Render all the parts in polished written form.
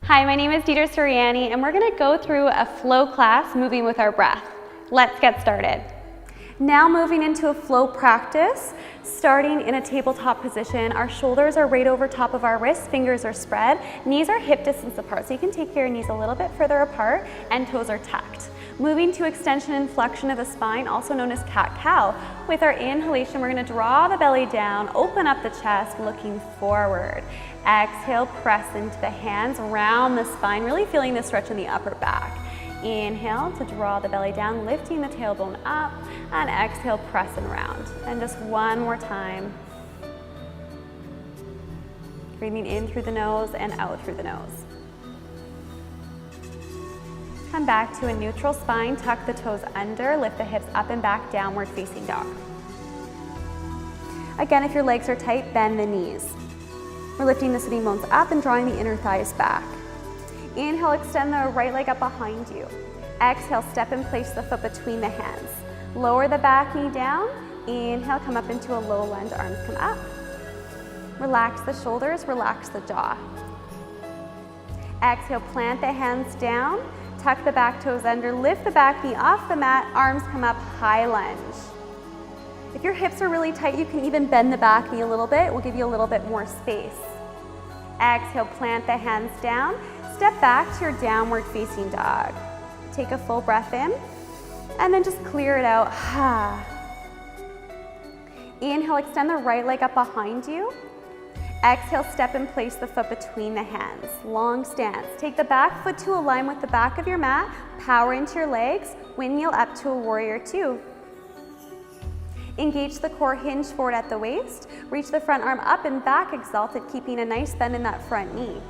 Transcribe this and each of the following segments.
Hi, my name is Deidre Sirianni, and we're going to go through a flow class moving with our breath. Let's get started. Now moving into a flow practice, starting in a tabletop position. Our shoulders are right over top of our wrists, fingers are spread, knees are hip distance apart, so you can take your knees a little bit further apart and toes are tucked. Moving to extension and flexion of the spine, also known as cat-cow. With our inhalation, we're going to draw the belly down, open up the chest, looking forward. Exhale, press into the hands, round the spine, really feeling the stretch in the upper back. Inhale to draw the belly down, lifting the tailbone up, and exhale, press and round. And just one more time. Breathing in through the nose and out through the nose. Come back to a neutral spine, tuck the toes under, lift the hips up and back, downward facing dog. Again, if your legs are tight, bend the knees. We're lifting the sitting bones up and drawing the inner thighs back. Inhale, extend the right leg up behind you. Exhale, step and place the foot between the hands. Lower the back knee down. Inhale, come up into a low lunge, arms come up. Relax the shoulders, relax the jaw. Exhale, plant the hands down. Tuck the back toes under, lift the back knee off the mat, arms come up, high lunge. If your hips are really tight, you can even bend the back knee a little bit. We'll give you a little bit more space. Exhale, plant the hands down, step back to your downward facing dog. Take a full breath in, and then just clear it out. Inhale, extend the right leg up behind you. Exhale, step and place the foot between the hands. Long stance. Take the back foot to align with the back of your mat. Power into your legs. Windmill up to a warrior two. Engage the core, hinge forward at the waist. Reach the front arm up and back, exalted, keeping a nice bend in that front knee.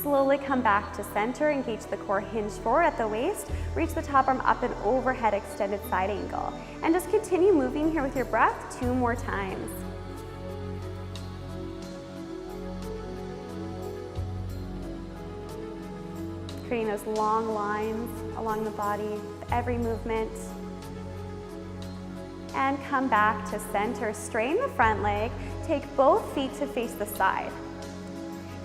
Slowly come back to center. Engage the core, hinge forward at the waist. Reach the top arm up and overhead, extended side angle. And just continue moving here with your breath 2 more times. Creating those long lines along the body with every movement. And come back to center. Straighten the front leg. Take both feet to face the side.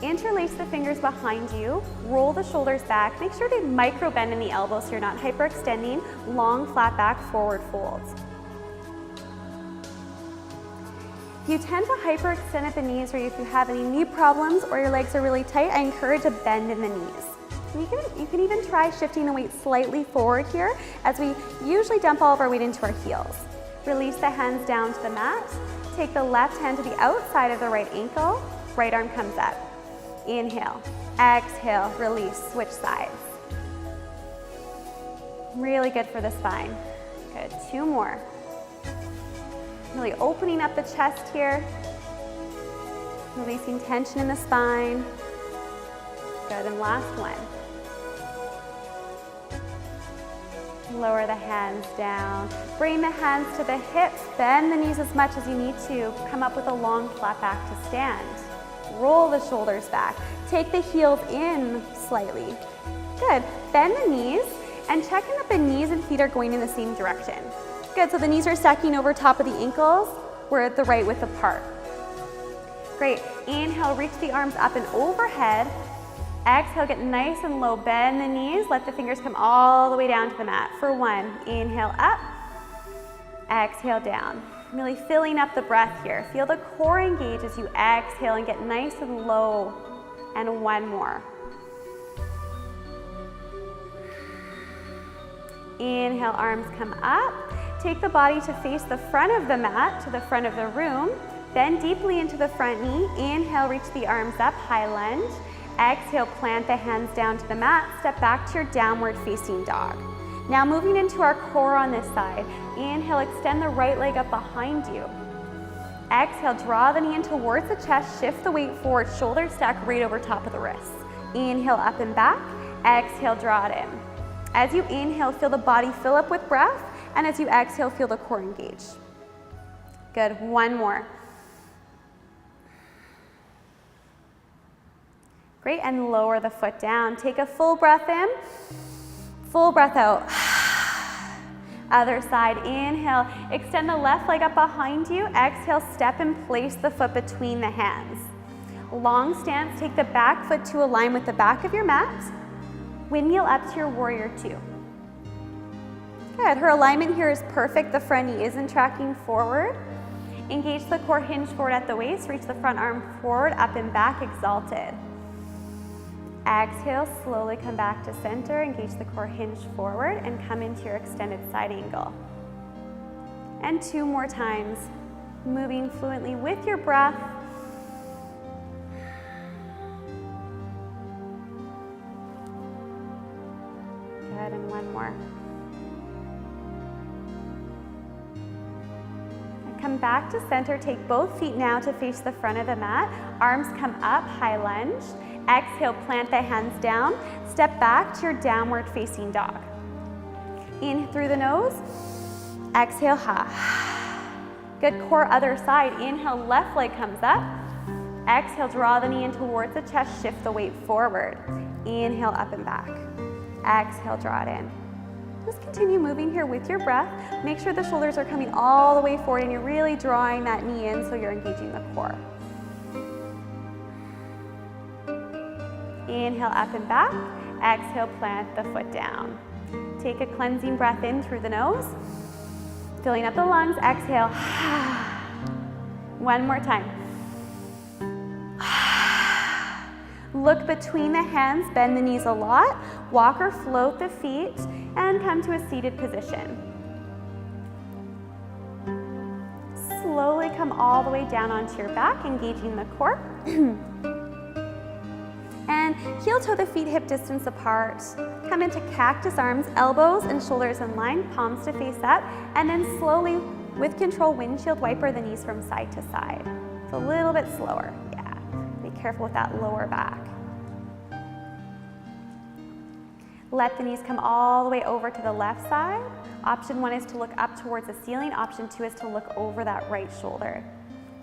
Interlace the fingers behind you. Roll the shoulders back. Make sure to micro bend in the elbows so you're not hyperextending. Long, flat back, forward folds. If you tend to hyperextend at the knees, or if you have any knee problems or your legs are really tight, I encourage a bend in the knees. You can even try shifting the weight slightly forward here, as we usually dump all of our weight into our heels. Release the hands down to the mat. Take the left hand to the outside of the right ankle. Right arm comes up. Inhale, exhale, release, switch sides. Really good for the spine. Good, 2 more. Really opening up the chest here. Releasing tension in the spine. Good, and last one. Lower the hands down. Bring the hands to the hips. Bend the knees as much as you need to. Come up with a long flat back to stand. Roll the shoulders back. Take the heels in slightly. Good. Bend the knees and check in that the knees and feet are going in the same direction. Good. So the knees are stacking over top of the ankles. We're at the right width apart. Great. Inhale, reach the arms up and overhead. Exhale, get nice and low, bend the knees, let the fingers come all the way down to the mat. For 1, inhale up, exhale down. Really filling up the breath here. Feel the core engage as you exhale and get nice and low. And 1 more. Inhale, arms come up. Take the body to face the front of the mat, to the front of the room. Bend deeply into the front knee. Inhale, reach the arms up, high lunge. Exhale, plant the hands down to the mat. Step back to your downward facing dog. Now moving into our core on this side. Inhale, extend the right leg up behind you. Exhale, draw the knee in towards the chest. Shift the weight forward. Shoulders stack right over top of the wrists. Inhale, up and back. Exhale, draw it in. As you inhale, feel the body fill up with breath. And as you exhale, feel the core engage. Good, 1 more. Great, and lower the foot down. Take a full breath in, full breath out. Other side, inhale, extend the left leg up behind you. Exhale, step and place the foot between the hands. Long stance, take the back foot to align with the back of your mat. Windmill up to your warrior two. Good, her alignment here is perfect. The front knee isn't tracking forward. Engage the core, hinge forward at the waist, reach the front arm forward, up and back, exalted. Exhale, slowly come back to center, engage the core, hinge forward, and come into your extended side angle. And 2 more times, moving fluently with your breath. Good, and 1 more. Come back to center, take both feet now to face the front of the mat. Arms come up, high lunge. Exhale, plant the hands down. Step back to your downward facing dog. In through the nose. Exhale, ha. Good, core other side. Inhale, left leg comes up. Exhale, draw the knee in towards the chest, shift the weight forward. Inhale, up and back. Exhale, draw it in. Just continue moving here with your breath. Make sure the shoulders are coming all the way forward and you're really drawing that knee in so you're engaging the core. Inhale, up and back. Exhale, plant the foot down. Take a cleansing breath in through the nose. Filling up the lungs. Exhale. 1 more time. Look between the hands, bend the knees a lot. Walk or float the feet and come to a seated position. Slowly come all the way down onto your back, engaging the core. And heel toe the feet hip distance apart. Come into cactus arms, elbows and shoulders in line, palms to face up, and then slowly, with control, windshield wiper the knees from side to side. It's a little bit slower, yeah. Be careful with that lower back. Let the knees come all the way over to the left side. Option 1 is to look up towards the ceiling. Option 2 is to look over that right shoulder.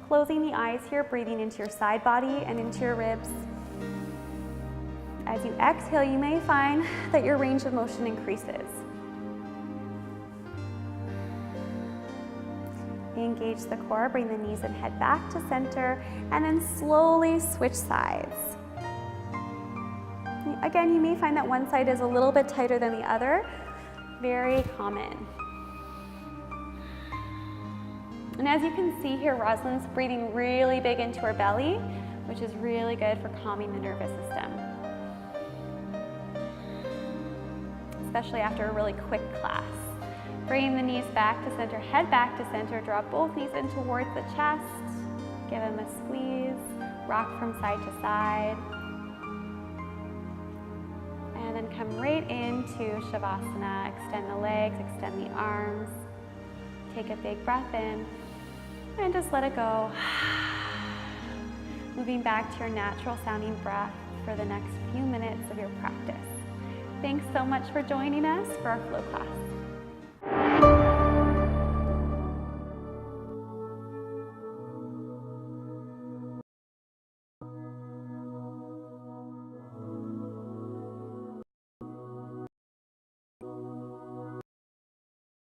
Closing the eyes here, breathing into your side body and into your ribs. As you exhale, you may find that your range of motion increases. Engage the core, bring the knees and head back to center, and then slowly switch sides. Again, you may find that one side is a little bit tighter than the other. Very common. And as you can see here, Rosalind's breathing really big into her belly, which is really good for calming the nervous system. Especially after a really quick class. Bring the knees back to center, head back to center, draw both knees in towards the chest. Give them a squeeze, rock from side to side. And then come right into Shavasana. Extend the legs, extend the arms. Take a big breath in and just let it go. Moving back to your natural sounding breath for the next few minutes of your practice. Thanks so much for joining us for our flow class.